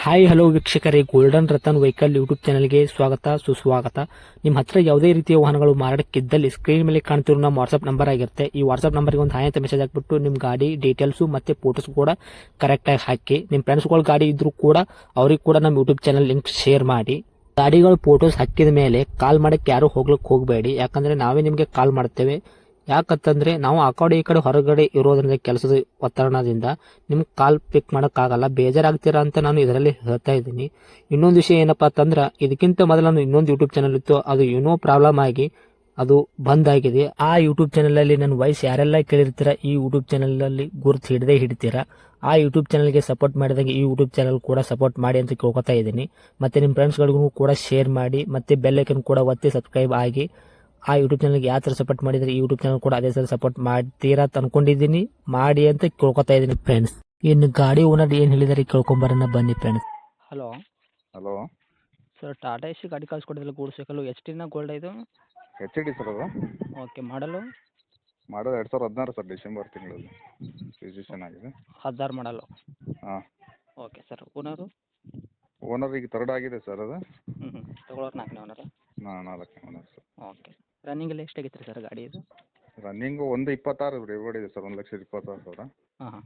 Hi hello ವೀಕ್ಷಕರೇ, golden Ratan vehicle YouTube ಚಾನಲ್ಗೆ ಸ್ವಾಗತ ಸುಸ್ವಾಗತ. ನಿಮ್ಮ ಹತ್ರ ಯಾವುದೇ ರೀತಿಯ ವಾಹನಗಳು ಮಾರಾಟಕ್ಕಿದ್ದಲ್ಲಿ ಸ್ಕ್ರೀನ್ ಮೇಲೆ ಕಾಣ್ತಿರೋ ನಮ್ಮ ವಾಟ್ಸ್ಆಪ್ ನಂಬರ್ ಆಗಿರುತ್ತೆ. ಈ ವಾಟ್ಸ್ಆಪ್ ನಂಬರ್ಗೆ ಒಂದು ಹಾಯ್ ಅಂತ ಮೆಸೇಜ್ ಹಾಕ್ಬಿಟ್ಟು ನಿಮ್ಮ ಗಾಡಿ ಡೀಟೇಲ್ಸು ಮತ್ತೆ ಫೋಟೋಸ್ ಕೂಡ ಕರೆಕ್ಟಾಗಿ ಹಾಕಿ. ನಿಮ್ಮ ಫ್ರೆಂಡ್ಸ್ಗಳ ಗಾಡಿ ಇದ್ರೂ ಕೂಡ ಅವ್ರಿಗೆ ಕೂಡ ನಮ್ಮ ಯೂಟ್ಯೂಬ್ ಚಾನಲ್ ಲಿಂಕ್ ಶೇರ್ ಮಾಡಿ. ಗಾಡಿಗಳು ಫೋಟೋಸ್ ಹಾಕಿದ ಮೇಲೆ ಕಾಲ್ ಮಾಡಕ್ಕೆ ಯಾರು ಹೋಗ್ಲಿಕ್ಕೆ ಹೋಗಬೇಡಿ, ಯಾಕಂದ್ರೆ ನಾವೇ ನಿಮಗೆ ಕಾಲ್ ಮಾಡ್ತೇವೆ. ಯಾಕಂತಂದ್ರೆ ನಾವು ಆ ಕಡೆ ಈ ಕಡೆ ಹೊರಗಡೆ ಇರೋದ್ರಿಂದ ಕೆಲಸದ ಒತ್ತಡದಿಂದ ನಿಮ್ಗೆ ಕಾಲ್ ಪಿಕ್ ಮಾಡೋಕ್ಕಾಗಲ್ಲ, ಬೇಜಾರಾಗ್ತೀರಾ ಅಂತ ನಾನು ಇದರಲ್ಲಿ ಹೇಳ್ತಾ ಇದ್ದೀನಿ. ಇನ್ನೊಂದು ವಿಷಯ ಏನಪ್ಪಾ ಅಂತಂದ್ರೆ, ಇದಕ್ಕಿಂತ ಮೊದಲು ನಾನು ಇನ್ನೊಂದು ಯೂಟ್ಯೂಬ್ ಚಾನಲ್ ಇತ್ತು, ಅದು ಏನೋ ಪ್ರಾಬ್ಲಮ್ ಆಗಿ ಅದು ಬಂದ್ ಆಗಿದೆ. ಆ ಯೂಟ್ಯೂಬ್ ಚಾನಲ್ ಅಲ್ಲಿ ನನ್ನ ವಾಯ್ಸ್ ಯಾರೆಲ್ಲ ಕೇಳಿರ್ತೀರಾ, ಈ ಯೂಟ್ಯೂಬ್ ಚಾನಲ್ ಅಲ್ಲಿ ಗುರುತು ಹಿಡದೇ ಹಿಡಿತೀರಾ. ಆ ಯೂಟ್ಯೂಬ್ ಚಾನಲ್ಗೆ ಸಪೋರ್ಟ್ ಮಾಡಿದಾಗ ಈ ಯೂಟ್ಯೂಬ್ ಚಾನಲ್ ಕೂಡ ಸಪೋರ್ಟ್ ಮಾಡಿ ಅಂತ ಕೇಳ್ಕೊತಾ ಇದ್ದೀನಿ. ಮತ್ತೆ ನಿಮ್ಮ ಫ್ರೆಂಡ್ಸ್ಗಳಿಗೂ ಕೂಡ ಶೇರ್ ಮಾಡಿ, ಮತ್ತೆ ಬೆಲ್ ಐಕನ್ ಕೂಡ ಒತ್ತಿ ಸಬ್ಸ್ಕ್ರೈಬ್ ಆಗಿ. ಆ ಯೂಟ್ಯೂಬ್ ಚಾನಲ್ಗೆ ಯಾವ ಥರ ಸಪೋರ್ಟ್ ಮಾಡಿದರೆ ಈ ಯೂಟ್ಯೂಬ್ ಚಾನಲ್ ಕೂಡ ಅದೇ ಥರ ಸಪೋರ್ಟ್ ಮಾಡ್ತೀರಾ ಅಂತ ಅನ್ಕೊಂಡಿದ್ದೀನಿ. ಮಾಡಿ ಅಂತ ಕೇಳ್ಕೊತಾ ಇದ್ದೀನಿ ಫ್ರೆಂಡ್ಸ್. ಇನ್ನು ಗಾಡಿ ಓನರ್ ಏನು ಹೇಳಿದಾರೆ ಕೇಳ್ಕೊಂಬರೋಣ ಬನ್ನಿ friends. Hello hello sir, Tata AC ಗಾಡಿ ಕಳ್ಸಿಕೊಡಿದ್ರಲ್ಲ ಗೂಡ್ಸ್ ವೆಹಿಕಲ್, ಎಚ್ ಟಿನ ಗೋಲ್ಡ್ ಇದು? ಎಚ್ ಡಿ ಸರ್ ಅದು. ಓಕೆ, ಮಾಡಲು ಮಾಡೋದು 2016 ಸರ್, ಡಿಸೆಂಬರ್ ತಿಂಗಳಲ್ಲಿ ರಿಜಿಸ್ಟ್ರೇಷನ್ ಆಗಿದೆ. 16 ಮಾಡಲು. ಹಾಂ. Okay sir, owner? ಓನರ್ ಈಗ ಥರ್ಡ್ ಆಗಿದೆ ಸರ್ ಅದು. ತಗೊಳ್ಳೋರು 4ನೇ ಓನರು? ನಾಲ್ಕನೇ ಓನರ್ ಸರ್. ಓಕೆ. ರನ್ನಿಂಗ್ ಎಲ್ಲ ಎಷ್ಟಾಗಿತ್ತು ಸರ್ ಗಾಡಿ ಇದು? Running 1.26 reward sir, 1,26,000. ಹಾಂ ಹಾಂ.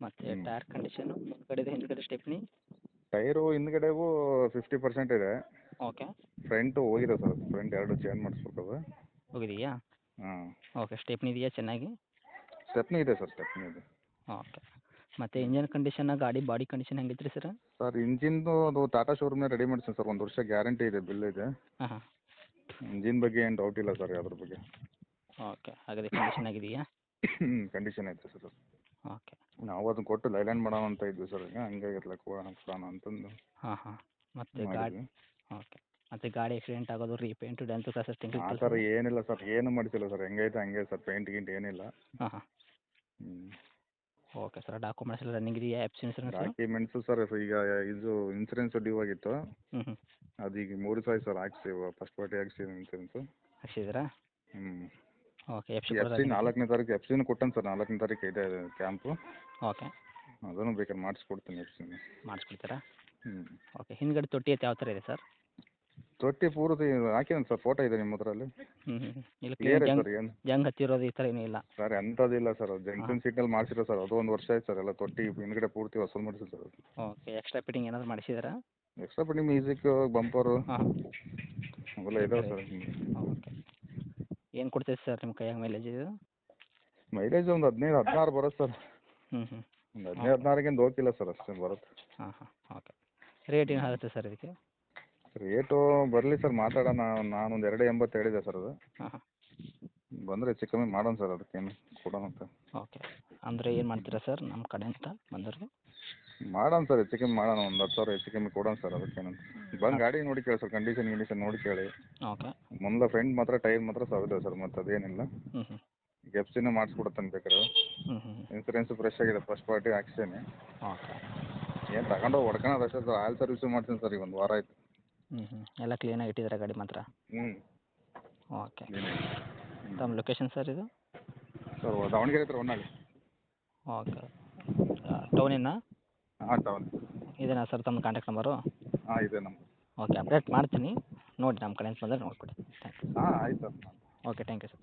ಮತ್ತು ಟೈರ್ ಕಂಡೀಷನು ಮುಂದ್ಗಡೆ ಹಿಂದ್ಗಡೆ ಸ್ಟೆಪ್ನಿ? ಟೈರು ಹಿಂದ್ಗಡೆಗೂ 50% ಇದೆ. ಓಕೆ. ಫ್ರಂಟು ಹೋಗಿದೆ ಸರ್, ಫ್ರಂಟ್ ಎರಡು ಚೇಂಜ್ ಮಾಡಿಸ್ಬೇಕದು. ಹೋಗಿದೆಯಾ? ಹಾಂ. ಓಕೆ. ಸ್ಟೆಪ್ನಿ ಇದೆಯಾ ಚೆನ್ನಾಗಿ? ಸ್ಟೆಪ್ನಿ ಇದೆ ಸರ್, ಸ್ಟೆಪ್ನಿ ಇದೆ. ಓಕೆ. ಮತ್ತು ಇಂಜನ್ ಕಂಡೀಷನ್, ಗಾಡಿ ಬಾಡಿ ಕಂಡೀಷನ್ ಹೆಂಗಿತ್ತು ರೀ ಸರ್? ಸರ್ ಇಂಜಿನ್ದು ಅದು ಟಾಟಾ ಶೋರೂಮ್ನೇ ರೆಡಿ ಮಾಡಿಸ್ತೀನಿ ಸರ್, 1 ವರ್ಷ ಗ್ಯಾರಂಟಿ ಇದೆ, ಬಿಲ್ ಇದೆ. ಹಾಂ ಹಾಂ. ಇಂಜಿನ್ ಬಗ್ಗೆ ಏನು ಡೌಟ್ ಇಲ್ಲ ಸರ್, ಅದ್ರ ಬಗ್ಗೆ. ಓಕೆ. ಹಾಗಾದರೆ ಕಂಡೀಷನ್ ಆಗಿದೆಯಾ? ಕಂಡೀಷನ್ ಐತೆ ಸರ್. ಓಕೆ. ನಾವು ಅದನ್ನ ಕೊಟ್ಟು ಲೈಲ್ಯಾಂಡ್ ಮಾಡೋಣ ಅಂತ ಇದ್ವಿ ಸರ್, ಈಗ ಹಂಗಾಗಿ ಕೊಡೋಣ ಅಂತಂದು ಹಾಂ ಹಾಂ. ಮತ್ತು ಗಾಡಿ ಮಾಡಿದ್ವಿ. ಓಕೆ. ಮತ್ತು ಗಾಡಿ ಆಕ್ಸಿಡೆಂಟ್ ಆಗೋದು, ರೀಪೇಂಟು, ಡೆಂತು ಕ್ರಾಸಸ್ ಆ ತಿಂಗಳು ಥರ ಏನಿಲ್ಲ ಸರ್, ಏನು ಮಾಡಿಸಿಲ್ಲ ಸರ್, ಹೆಂಗೈತೆ ಹಂಗೆ ಸರ್, ಪೇಂಟ್ ಗಿಂಟ್ ಏನಿಲ್ಲ. ಹಾಂ ಹಾಂ. Okay sir. ಡಾಕ್ಯುಮೆಂಟ್ಸ್ ಎಲ್ಲ ರನ್ನಿಂಗ್ ಇದೆಯಾ? F C insurance? Documents sir ಈಗ ಇದು ಇನ್ಸೂರೆನ್ಸ್ ಡ್ಯೂ ಆಗಿತ್ತು, ಹ್ಞೂ ಹ್ಞೂ. ಅದು ಈಗ 3 ಸಾವಿರ ಸರ್ ಹಾಕ್ಸಿ, ಫಸ್ಟ್ ಪಾರ್ಟಿ ಹಾಕ್ಸಿ ಇನ್ಸೂರೆನ್ಸು. ಹಾಕ್ಸಿದ್ದೀರಾ? Okay. F C F C 4ನೇ ತಾರೀಕು ಎಫ್ ಸಿನೂ ಕೊಟ್ಟನು ಸರ್, 4ನೇ ತಾರೀಕು ಇದೆ ಕ್ಯಾಂಪು. ಓಕೆ. ಅದನ್ನು ಬೇಕಾದ್ರೆ ಮಾಡಿಸ್ಕೊಡ್ತೀನಿ ಎಫ್ ಸಿನ. ಮಾಡಿಸ್ಕೊಡ್ತೀರಾ? ಓಕೆ. ಹಿಂದ್ಗಡೆ ತೊಟ್ಟಿ ಐತೆ ಯಾವ ಥರ ಇದೆ ಸರ್? ತೊಟ್ಟಿ ಪೂರ್ತಿ ಹಾಕಿದ್ದೀನಿ ಸರ್, ಫೋಟೋ ಇದೆ ನಿಮ್ಮ ಹತ್ರಲ್ಲಿ. ಇಲ್ಲ ಕ್ಲಿಯರ್ ಐತೆ ಸರ್, ಏನು ಜಂಗ್ ಹತ್ತಿರೋದು ಈ ಥರ ಏನೂ ಇಲ್ಲ? ಸರ್ ಎಂಥದ್ದಿಲ್ಲ ಸರ್, ಅದು ಜಂಕ್ಷನ್ ಸೀಟ್ನಲ್ಲಿ ಮಾಡಿಸಿರೋ ಸರ್, ಅದು 1 ವರ್ಷ ಆಯ್ತು ಸರ್, ಎಲ್ಲ ತೊಟ್ಟಿ ಹಿಂದ್ಗಡೆ ಪೂರ್ತಿ ಹೊಸದು ಮಾಡಿಸಿ ಸರ್ ಅದು. ಓಕೆ. ಎಕ್ಸ್ಟ್ರಾ ಫಿಟ್ಟಿಂಗ್ ಏನಾದರೂ ಮಾಡಿಸಿದ್ದೀರಾ? ಎಕ್ಸ್ಟ್ರಾ ಪಟ್ಟಿ ಮ್ಯೂಸಿಕ್ ಬಂಪರು ಹಾಂ. ಅವೆಲ್ಲ ಇದಾವೆ ಸರ್. ಓಕೆ. ಏನು ಕೊಡ್ತೈತೆ ಸರ್ ನಿಮ್ಮ ಕೈಯಾಗ ಮೈಲೇಜ್ ಇದು? ಮೈಲೇಜ್ ಒಂದು 15-16 ಬರುತ್ತೆ ಸರ್. ಹ್ಞೂ ಹ್ಞೂ. ಒಂದು 15-16 ಹೋಗಿಲ್ಲ ಸರ್, ಅಷ್ಟೇ ಬರುತ್ತೆ. ಹಾಂ ಹಾಂ. ಓಕೆ. ರೇಟ್ ಏನು ಆಗುತ್ತೆ ಸರ್ ಇದಕ್ಕೆ? ರೇಟು ಬರಲಿ ಸರ್, ಮಾತಾಡೋಣ. ನಾನೊಂದು 2.80 ಹೇಳಿದೆ ಸರ್, ಅದು ಹಾಂ ಹಾಂ. ಬಂದರೆ ಹೆಚ್ಚು ಕಮ್ಮಿ ಮಾಡೋಣ ಸರ್, ಅದಕ್ಕೇನು ಕೊಡೋಣ ಅಂತ. ಓಕೆ. ಅಂದರೆ ಏನು ಮಾಡ್ತೀರಾ ಸರ್ ನಮ್ಮ ಕಡೆಯಿಂದ ಬಂದವ್ರಿಗೆ? ಮಾಡೋಣ ಸರ್, ಹೆಚ್ಚು ಕಮ್ಮಿ ಮಾಡೋಣ, ಒಂದು 10,000 ಹೆಚ್ಚು ಕಮ್ಮಿ ಕೊಡೋಣ ಸರ್, ಅದಕ್ಕೇನಂತ. ಬಂದು ಗಾಡಿ ನೋಡಿ ಕೇಳಿ ಸರ್, ಕಂಡೀಷನ್ ನೋಡಿ ಕೇಳಿ. ಓಕೆ. ಮುಂದೆ ಫ್ರಂಟ್ ಮಾತ್ರ ಟೈರ್ ಮಾತ್ರ ಸವಿದೆ ಸರ್, ಮತ್ತು ಅದೇನಿಲ್ಲ. ಹ್ಞೂ ಹ್ಞೂ. ಎಫ್ ಸಿನೂ ಮಾಡಿಸ್ಕೊಡ್ತಾನೆ ಬೇಕಾದ್ರೆ. ಹ್ಞೂ ಹ್ಞೂ. ಇನ್ಸೂರೆನ್ಸು ಫ್ರೆಶ್ ಆಗಿದೆ, ಫಸ್ಟ್ ಪಾರ್ಟಿ ಹಾಕ್ಸೇನೆ. ಓಕೆ. ಏನು ತಗೊಂಡೋಗಿ ಹೊಡ್ಕೊಳೋದು ಅಷ್ಟೇ ಸರ್, ಆಯಿಲ್ ಸರ್ವಿಸು ಮಾಡ್ತೀನಿ ಸರ್, ಈಗ 1 ವಾರ ಆಯಿತು. ಹ್ಞೂ ಹ್ಞೂ. ಎಲ್ಲ ಕ್ಲೀನಾಗಿ ಇಟ್ಟಿದ್ದೀರಾ ಗಾಡಿ ಮಾತ್ರ? ಹ್ಞೂ. ಓಕೆ. ತಮ್ಮ ಲೊಕೇಶನ್ ಸರ್ ಇದು? ಸರ್ ದಾವಣಗೆರೆ ಹತ್ರ ಹೊನ್ನಾಳಿ. ಓಕೆ. ಟೌನಿನ? ಹಾಂ, ಟೌನ್. ಇದೇನಾ ಸರ್ ತಮ್ಮ ಕಾಂಟ್ಯಾಕ್ಟ್ ನಂಬರು? ಹಾಂ, ಇದೆ ನಮ್ಮ. ಓಕೆ. ಅಪ್ಡೇಟ್ ಮಾಡ್ತೀನಿ, ನೋಡಿ ನಮ್ಮ ಕಡೆಯಿಂದ ಬಂದರೆ ನೋಡಿಕೊಡಿ. Thank you. ಹಾಂ, ಆಯ್ತು sir. Okay. Thank you sir.